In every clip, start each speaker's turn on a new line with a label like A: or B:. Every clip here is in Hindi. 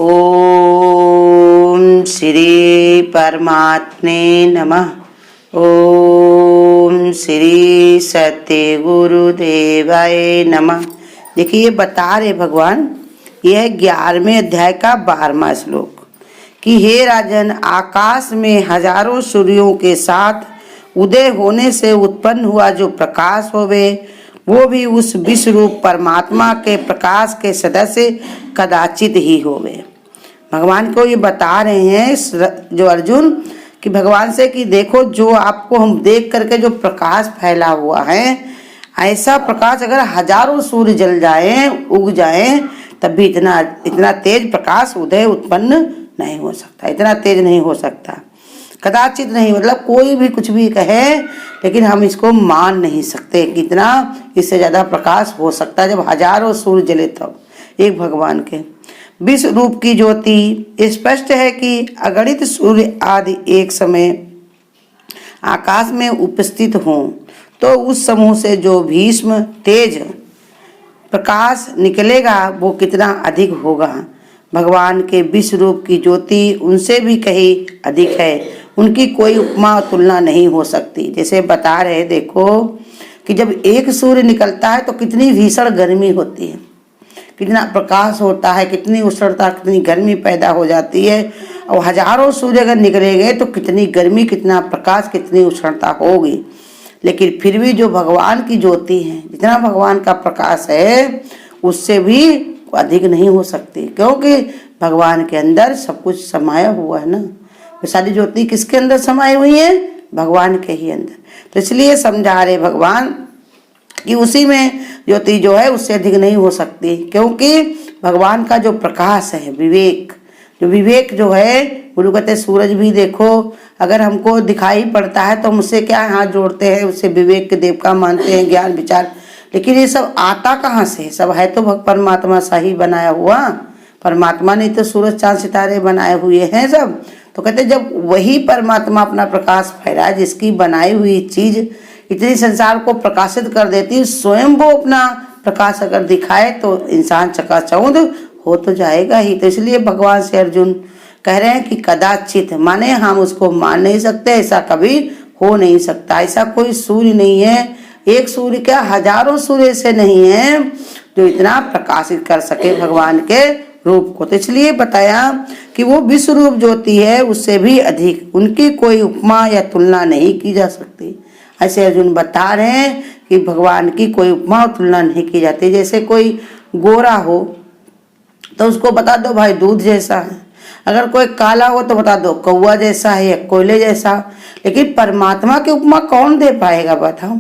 A: ओम श्री परमात्मे नमः। ओम श्री सत्य गुरुदेवाय नमः। देखिए ये बता रहे भगवान, यह 11वें अध्याय का 12वां श्लोक कि हे राजन, आकाश में हजारों सूर्यों के साथ उदय होने से उत्पन्न हुआ जो प्रकाश होवे, वो भी उस विश्व रूप परमात्मा के प्रकाश के सदस्य कदाचित ही होवे। भगवान को ये बता रहे हैं जो अर्जुन कि भगवान से कि देखो, जो आपको हम देख करके जो प्रकाश फैला हुआ है, ऐसा प्रकाश अगर हजारों सूर्य जल जाए, उग जाए, तब भी इतना तेज प्रकाश उदय उत्पन्न नहीं हो सकता, इतना तेज नहीं हो सकता, कदाचित नहीं। मतलब कोई भी कुछ भी कहे, लेकिन हम इसको मान नहीं सकते कि इतना इससे ज्यादा प्रकाश हो सकता है। जब हजारों सूर्य जले तब एक भगवान के विश्व रूप की ज्योति स्पष्ट है कि अगणित सूर्य आदि एक समय आकाश में उपस्थित हों, तो उस समूह से जो भीष्म तेज प्रकाश निकलेगा वो कितना अधिक होगा। भगवान के विश्व रूप की ज्योति उनसे भी कहीं अधिक है, उनकी कोई उपमा तुलना नहीं हो सकती। जैसे बता रहे, देखो कि जब एक सूर्य निकलता है तो कितनी भीषण गर्मी होती है, कितना प्रकाश होता है, कितनी उष्णता, कितनी गर्मी पैदा हो जाती है। और हजारों सूर्य अगर निकलेंगे तो कितनी गर्मी, कितना प्रकाश, कितनी उष्णता होगी। लेकिन फिर भी जो भगवान की ज्योति है, जितना भगवान का प्रकाश है, उससे भी अधिक नहीं हो सकती, क्योंकि भगवान के अंदर सब कुछ समाया हुआ है ना। सारी ज्योति किसके अंदर समाई हुई है? भगवान के ही अंदर। तो इसलिए समझा रहे भगवान कि उसी में ज्योति जो है उससे अधिक नहीं हो सकती, क्योंकि भगवान का जो प्रकाश है, विवेक जो है, गुरु कहते सूरज भी देखो अगर हमको दिखाई पड़ता है तो हम उससे क्या हाथ जोड़ते हैं, उससे विवेक के देव का मानते हैं, ज्ञान विचार। लेकिन ये सब आता कहाँ से? सब है तो परमात्मा सा ही बनाया हुआ। परमात्मा ने तो सूरज चांद सितारे बनाए हुए हैं सब। तो कहते जब वही परमात्मा अपना प्रकाश फैलाए, जिसकी बनाई हुई चीज इतनी संसार को प्रकाशित कर देती, स्वयं वो अपना प्रकाश अगर दिखाए तो इंसान चकाचौंध हो तो जाएगा ही। तो इसलिए भगवान से अर्जुन कह रहे हैं कि कदाचित, माने हम उसको मान नहीं सकते, ऐसा कभी हो नहीं सकता। ऐसा कोई सूर्य नहीं है, एक सूर्य क्या हजारों सूर्य से नहीं है जो इतना प्रकाशित कर सके भगवान के रूप को। तो इसलिए बताया कि वो विश्व रूप ज्योति है, उससे भी अधिक, उनकी कोई उपमा या तुलना नहीं की जा सकती। ऐसे अर्जुन बता रहे हैं कि भगवान की कोई उपमा और तुलना नहीं की जाती। जैसे कोई गोरा हो तो उसको बता दो भाई दूध जैसा है, अगर कोई काला हो तो बता दो कौवा जैसा है या कोयले जैसा। लेकिन परमात्मा की उपमा कौन दे पाएगा बताओ?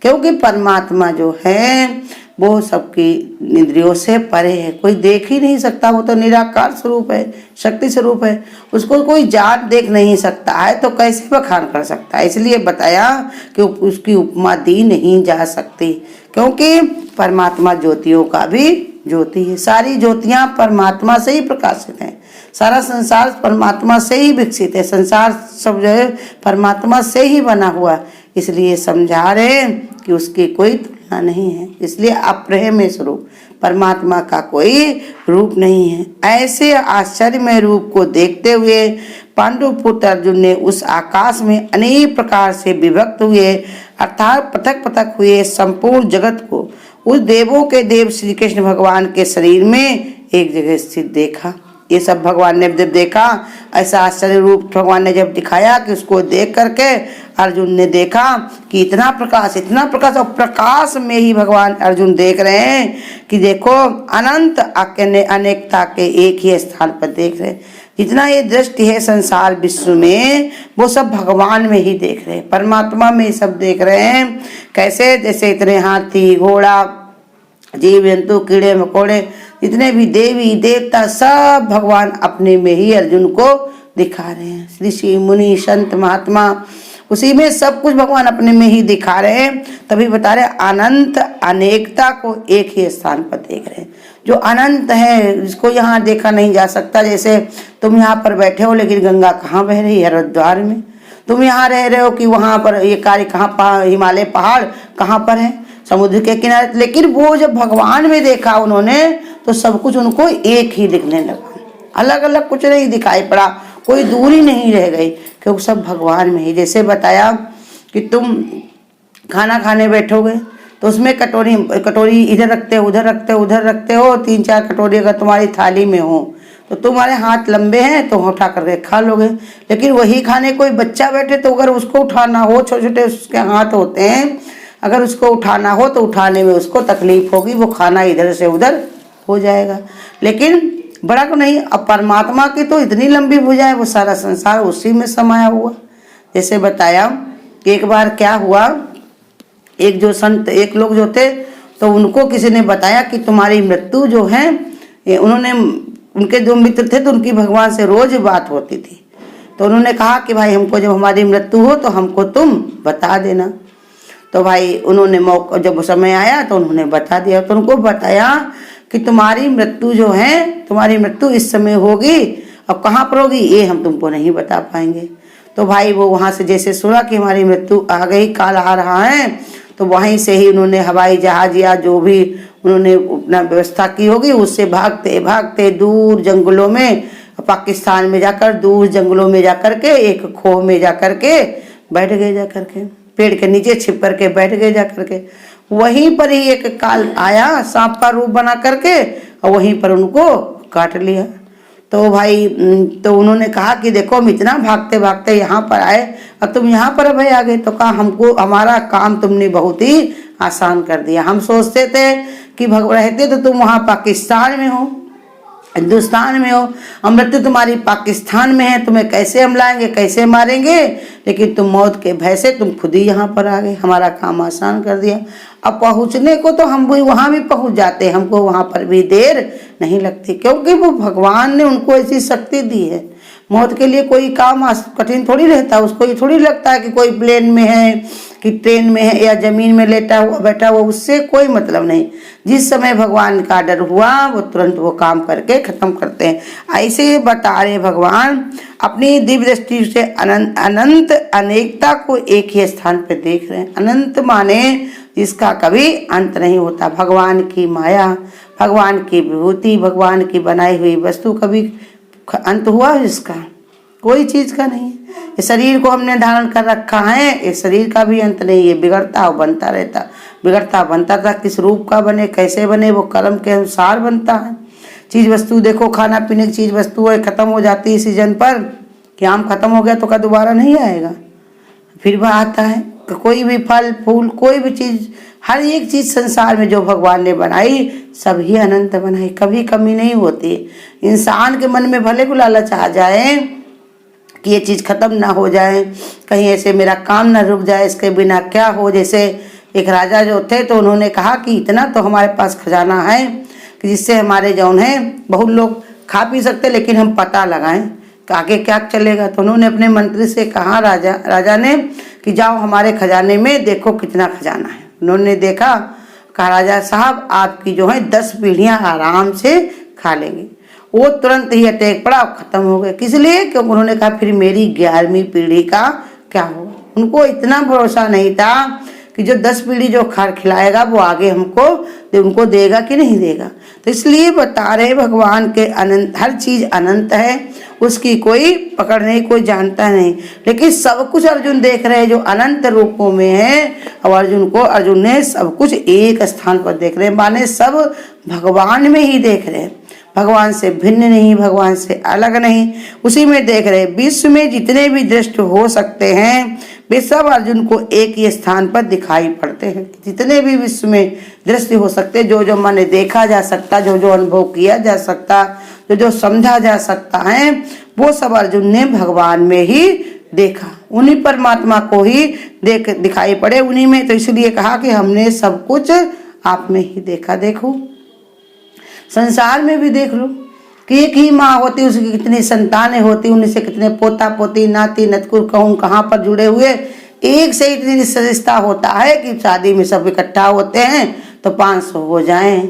A: क्योंकि परमात्मा जो है वो सबकी इंद्रियों से परे है, कोई देख ही नहीं सकता। वो तो निराकार स्वरूप है, शक्ति स्वरूप है, उसको कोई जात देख नहीं सकता है, तो कैसे बखान कर सकता है? इसलिए बताया कि उसकी उपमा दी नहीं जा सकती, क्योंकि परमात्मा ज्योतियों का भी ज्योति है। सारी ज्योतियां परमात्मा से ही प्रकाशित हैं, सारा संसार परमात्मा से ही विकसित है, संसार सब जो है परमात्मा से ही बना हुआ। इसलिए समझा रहे कि उसकी कोई तुलना नहीं है। इसलिए अप्रहेय स्वरूप परमात्मा का कोई रूप नहीं है। ऐसे आश्चर्यमय रूप को देखते हुए पांडु पुत्र अर्जुन ने उस आकाश में अनेक प्रकार से विभक्त हुए, अर्थात पृथक पृथक हुए संपूर्ण जगत को उस देवों के देव श्री कृष्ण भगवान के शरीर में एक जगह स्थित देखा। ये सब भगवान ने जब देखा, ऐसा आश्चर्य रूप भगवान ने जब दिखाया कि उसको देख करके अर्जुन ने देखा कि इतना प्रकाश, और प्रकाश में ही भगवान अर्जुन देख रहे हैं कि देखो अनंत अनेकता के एक ही स्थान पर देख रहे हैं। जितना ये दृष्टि है संसार विश्व में, वो सब भगवान में ही देख रहे हैं, परमात्मा में ही सब देख रहे हैं। कैसे? जैसे इतने हाथी घोड़ा जीव जंतु कीड़े मकोड़े जितने भी देवी देवता सब भगवान अपने में ही अर्जुन को दिखा रहे हैं। ऋषि मुनि संत महात्मा उसी में सब कुछ भगवान अपने में ही दिखा रहे हैं। तभी बता रहे अनंत अनेकता को एक ही स्थान पर देख रहे हैं। जो अनंत है जिसको यहाँ देखा नहीं जा सकता। जैसे तुम यहाँ पर बैठे हो, लेकिन गंगा कहाँ बह रही है? हरिद्वार में। तुम यहाँ रह रहे हो कि वहाँ पर ये कार्य कहाँ, हिमालय पहाड़ कहाँ पर है? समुद्र के किनारे। लेकिन वो जब भगवान में देखा उन्होंने, तो सब कुछ उनको एक ही दिखने लगा। अलग अलग कुछ नहीं दिखाई पड़ा, कोई दूरी नहीं रह गई, क्योंकि सब भगवान में ही। जैसे बताया कि तुम खाना खाने बैठोगे तो उसमें कटोरी इधर रखते हो, उधर रखते हो, उधर रखते हो, 3-4 कटोरी अगर तुम्हारी थाली में हो तो तुम्हारे हाथ लंबे हैं तो उठा करके खा लोगे। लेकिन वही खाने कोई बच्चा बैठे तो अगर उसको उठाना हो, छोटे छोटे उसके हाथ होते हैं, अगर उसको उठाना हो तो उठाने में उसको तकलीफ होगी, वो खाना इधर से उधर हो जाएगा। लेकिन बड़ा को नहीं, अब परमात्मा की तो इतनी लंबी भुजा है, वो सारा संसार उसी में समाया हुआ। जैसे बताया कि एक बार क्या हुआ, एक जो संत, एक लोग जो थे, तो उनको किसी ने बताया कि तुम्हारी मृत्यु जो है, उन्होंने, उनके जो मित्र थे तो उनकी भगवान से रोज बात होती थी, तो उन्होंने कहा कि भाई हमको जब हमारी मृत्यु हो तो हमको तुम बता देना। तो भाई उन्होंने मौका, जब समय आया तो उन्होंने बता दिया। तो उनको बताया कि तुम्हारी मृत्यु जो है, तुम्हारी मृत्यु इस समय होगी, अब कहाँ पर होगी ये हम तुमको नहीं बता पाएंगे। तो भाई वो वहाँ से जैसे सुना कि हमारी मृत्यु आ गई, काल आ रहा है, तो वहीं से ही उन्होंने हवाई जहाज या जो भी उन्होंने अपना व्यवस्था की होगी उससे भागते भागते दूर जंगलों में, पाकिस्तान में जाकर दूर जंगलों में जाकर के एक खोह में जाकर के बैठ गए, जाकर के पेड़ के नीचे छिप करके बैठ गए जाकर के। वहीं पर ही एक काल आया सांप का रूप बना करके और वहीं पर उनको काट लिया। तो भाई तो उन्होंने कहा कि देखो हम इतना भागते भागते यहाँ पर आए, अब तुम यहाँ पर भाई आ गए। तो कहा हमको, हमारा काम तुमने बहुत ही आसान कर दिया। हम सोचते थे कि रहते तो तुम वहाँ पाकिस्तान में हो, हिंदुस्तान में हो, मृत्यु तुम्हारी पाकिस्तान में है, तुम्हें कैसे हम लाएंगे, कैसे मारेंगे, लेकिन तुम मौत के भय से तुम खुद ही यहाँ पर आ गए, हमारा काम आसान कर दिया। अब पहुँचने को तो हम भी वहाँ भी पहुँच जाते, हमको वहाँ पर भी देर नहीं लगती, क्योंकि वो भगवान ने उनको ऐसी शक्ति दी है। मौत के लिए कोई काम कठिन थोड़ी रहता है, उसको ये थोड़ी लगता है कि कोई प्लेन में है, कि ट्रेन में है, या जमीन में लेटा हुआ बैठा हुआ, उससे कोई मतलब नहीं। जिस समय भगवान का डर हुआ वो तुरंत वो काम करके खत्म करते हैं। ऐसे ही बता रहे भगवान अपनी दिव्य दृष्टि से अनंत अनेकता को एक ही स्थान पर देख रहे हैं। अनंत माने जिसका कभी अंत नहीं होता। भगवान की माया, भगवान की विभूति, भगवान की बनाई हुई वस्तु कभी अंत हुआ जिसका? कोई चीज का नहीं। इस शरीर को हमने धारण कर रखा है, इस शरीर का भी अंत नहीं है, बिगड़ता और बनता रहता, बिगड़ता बनता था। किस रूप का बने, कैसे बने, वो कर्म के अनुसार बनता है। चीज वस्तु देखो, खाना पीने की चीज वस्तु है, खत्म हो जाती है सीजन पर, कि आम खत्म हो गया तो क्या दोबारा नहीं आएगा, फिर वह आता है। कोई भी फल फूल, कोई भी चीज, हर एक चीज संसार में जो भगवान ने बनाई सब ही अनंत बनाई, कभी कमी नहीं होती। इंसान के मन में भले को लालच आ जाए कि ये चीज खत्म ना हो जाए, कहीं ऐसे मेरा काम ना रुक जाए, इसके बिना क्या हो। जैसे एक राजा जो थे तो उन्होंने कहा कि इतना तो हमारे पास खजाना है कि जिससे हमारे जौन है बहुत लोग खा पी सकते, लेकिन हम पता लगाएं कि आगे क्या चलेगा। तो उन्होंने अपने मंत्री से कहा, राजा ने, कि जाओ हमारे खजाने में देखो कितना खजाना है। उन्होंने देखा, कहा राजा साहब आपकी जो है 10 पीढ़ियां आराम से खा लेंगे। वो तुरंत ही अटैक पड़ा, खत्म हो गए। किस लिए? क्योंकि उन्होंने कहा फिर मेरी 11वीं पीढ़ी का क्या होगा। उनको इतना भरोसा नहीं था कि जो 10 पीढ़ी जो खिलाएगा वो आगे हमको उनको देगा कि नहीं देगा। तो इसलिए बता रहे भगवान के अनंत, हर चीज अनंत है, उसकी कोई पकड़ नहीं, कोई जानता नहीं। लेकिन सब कुछ अर्जुन देख रहे हैं जो अनंत रूपों में है, और अर्जुन ने सब कुछ एक स्थान पर देख रहे हैं, माने सब भगवान में ही देख रहे हैं, भगवान से भिन्न नहीं, भगवान से अलग नहीं, उसी में देख रहे। विश्व में जितने भी दृष्टि हो सकते हैं वे सब अर्जुन को एक ही स्थान पर दिखाई पड़ते हैं। जितने भी विश्व में दृष्टि हो सकते, जो जो मन देखा जा सकता, जो जो अनुभव किया जा सकता, जो जो समझा जा सकता है, वो सब अर्जुन ने भगवान में ही देखा, उन्हीं परमात्मा को ही दिखाई पड़े, उन्हीं में। तो इसलिए कहा कि हमने सब कुछ आप में ही देखा। देखो संसार में भी देख लो कि एक ही माँ होती, उसकी कितनी संतानें होती, उन्हीं से कितने पोता पोती नाती नतकुर कहूँ कहाँ पर जुड़े हुए, एक से इतनी रिश्ता होता है कि शादी में सब इकट्ठा होते हैं तो 500 हो जाएं,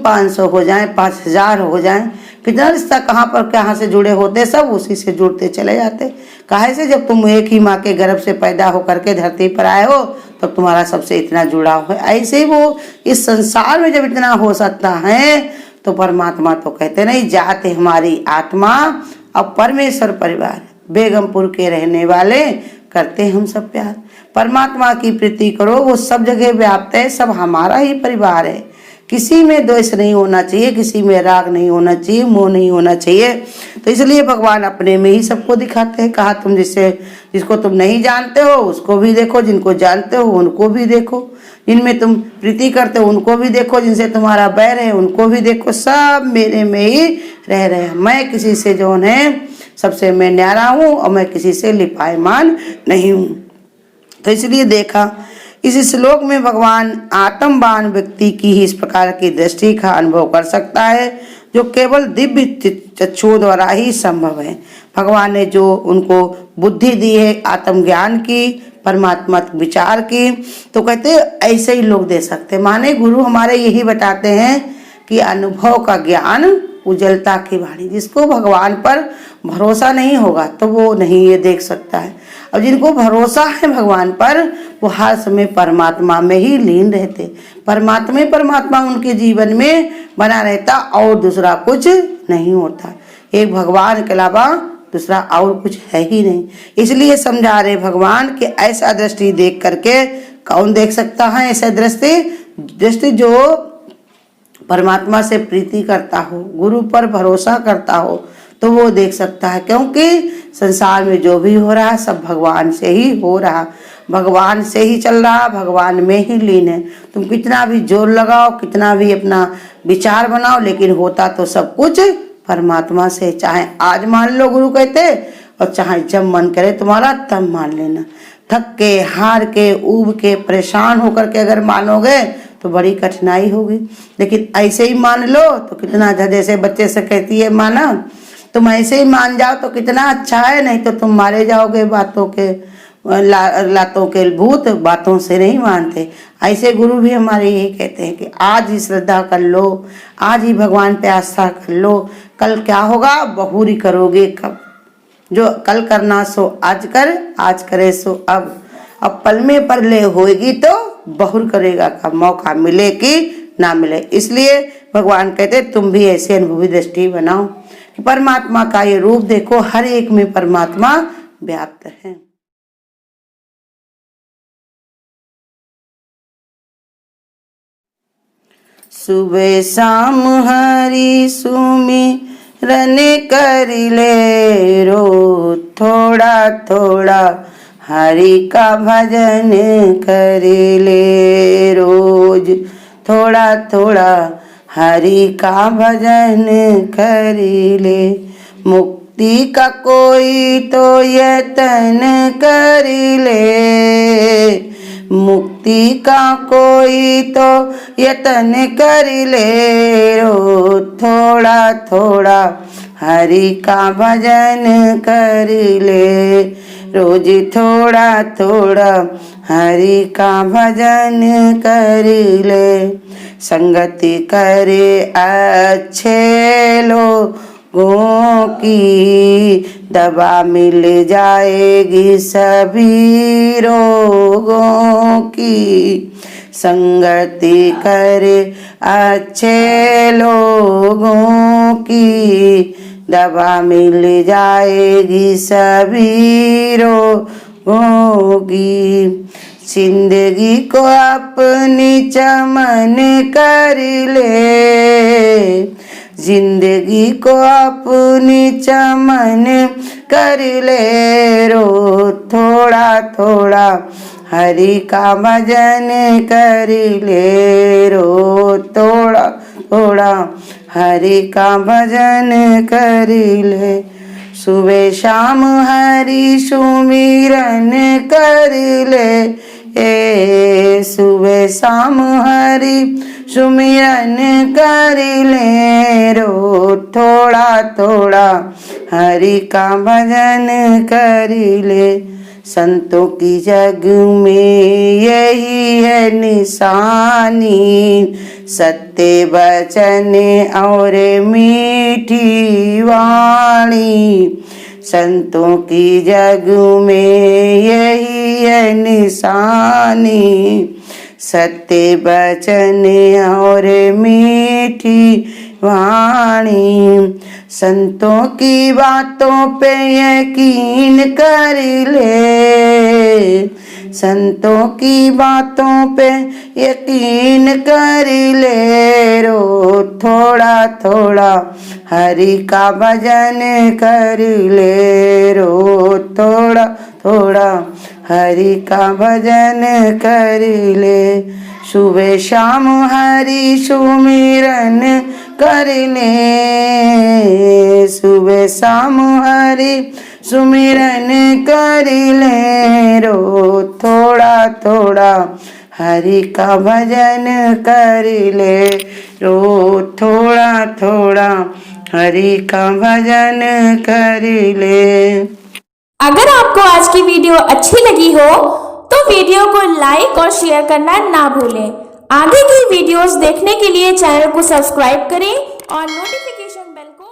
A: 500 हो जाएं, 5000 हो जाएं, कितना रिश्ता कहाँ पर कहाँ से जुड़े होते, सब उसी से जुड़ते चले जाते। काहे से? जब तुम एक ही माँ के गर्भ से पैदा होकर के धरती पर आए हो तब तुम्हारा सबसे इतना जुड़ाव है। ऐसे ही वो इस संसार में जब इतना हो सकता है तो परमात्मा तो कहते नहीं, जाते हमारी आत्मा अब परमेश्वर परिवार, बेगमपुर के रहने वाले करते हम सब प्यार। परमात्मा की प्रीति करो, वो सब जगह व्याप्त है, सब हमारा ही परिवार है। किसी में द्वेष नहीं होना चाहिए, किसी में राग नहीं होना चाहिए, मोह नहीं होना चाहिए। तो इसलिए भगवान अपने में ही सबको दिखाते हैं। कहा तुम जिसको तुम नहीं जानते हो उसको भी देखो, जिनको जानते हो उनको भी देखो, जिनमें तुम प्रीति करते हो उनको भी देखो, जिनसे तुम्हारा बैर है उनको भी देखो। सब मेरे में ही रह रहे हैं। मैं किसी से जो है सबसे मैं न्यारा हूँ और मैं किसी से लिपायमान नहीं हूँ। तो इसलिए देखा इस श्लोक में भगवान आत्मवान व्यक्ति की ही इस प्रकार की दृष्टि का अनुभव कर सकता है, जो केवल दिव्य चक्षुओं द्वारा ही संभव है। भगवान ने जो उनको बुद्धि दी है आत्मज्ञान की, परमात्मा विचार की, तो कहते ऐसे ही लोग दे सकते। माने गुरु हमारे यही बताते हैं कि अनुभव का ज्ञान उज्जवलता की वाणी। जिसको भगवान पर भरोसा नहीं होगा तो वो नहीं ये देख सकता है, और जिनको भरोसा है भगवान पर वो हर समय परमात्मा में ही लीन रहते। परमात्मा उनके जीवन में बना रहता और दूसरा कुछ नहीं होता। एक भगवान के अलावा दूसरा और कुछ है ही नहीं। इसलिए समझा रहे भगवान कि ऐसा दृष्टि देख करके कौन देख सकता है? ऐसा दृष्टि जो परमात्मा से प्रीति करता हो, गुरु पर भरोसा करता हो, तो वो देख सकता है। क्योंकि संसार में जो भी हो रहा है सब भगवान से ही हो रहा, भगवान से ही चल रहा, भगवान में ही लीन है। तुम कितना भी जोर लगाओ, कितना भी अपना विचार बनाओ, लेकिन होता तो सब कुछ परमात्मा से। चाहे आज मान लो गुरु कहते, और चाहे जब मन करे तुम्हारा तब मान लेना। थक के, हार के, ऊब के, परेशान होकर के अगर मानोगे तो बड़ी कठिनाई होगी। लेकिन ऐसे ही मान लो तो कितना, जैसे बच्चे से कहती है माना, तुम ऐसे ही मान जाओ तो कितना अच्छा है, नहीं तो तुम मारे जाओगे। बातों के लातों के भूत बातों से नहीं मानते। ऐसे गुरु भी हमारे यही कहते हैं कि आज ही श्रद्धा कर लो, आज ही भगवान पे आस्था कर लो, कल क्या होगा बहुरी करोगे कब। जो कल करना सो आज कर, आज करे सो अब पल में पर ले होएगी तो बहुर करेगा का मौका मिले कि ना मिले। इसलिए भगवान कहते तुम भी ऐसे अनुभवी दृष्टि बनाओ कि परमात्मा का ये रूप देखो, हर एक में परमात्मा व्याप्त है। सुबह शाम हरि सुमिरन कर ले, रो थोड़ा थोड़ा हरि का भजन कर ले, रोज थोड़ा थोड़ा हरि का भजन कर ले। मुक्ति का कोई तो यतन कर ले, मुक्ति का कोई तो यतन कर ले, रो थोड़ा थोड़ा हरि का भजन कर ले, रोज थोड़ा थोड़ा हरि का भजन कर ले। संगति करे अच्छे लोगों की, दवा मिल जाएगी सभी रोगों की। संगति करे अच्छे लोगों की, दवा मिल जाएगी सभी रोगों की। जिंदगी को अपनी चमन कर ले, जिंदगी को अपनी चमन कर ले, रो थोड़ा थोड़ा हरि का भजन कर ले, रो थोड़ा थोड़ा हरि का भजन कर ले। सुबह शाम हरि सुमिरन कर ले, सुबह शाम हरि सुमिरन कर ले, रो थोड़ा थोड़ा हरि का भजन कर ले। संतों की जग में यही है निशानी, सत्य वचन और मीठी वाणी। संतों की जग में यही है निशानी, सत्य वचन और मीठी वाणी। संतों की बातों पे यकीन कर ले, संतों की बातों पे यकीन कर ले। रोज थोड़ा थोड़ा हरि का भजन कर ले, रोज थोड़ा थोड़ा हरि का भजन कर ले। सुबह शाम हरि सुमिरन कर ले, सुबह शाम हरि सुमिरन कर ले। रोज थोड़ा थोड़ा हरि का भजन कर ले, रोज थोड़ा थोड़ा हरि का भजन कर ले।
B: अगर आपको आज की वीडियो अच्छी लगी हो तो वीडियो को लाइक और शेयर करना ना भूलें। आगे की वीडियोस देखने के लिए चैनल को सब्सक्राइब करें और नोटिफिकेशन बेल को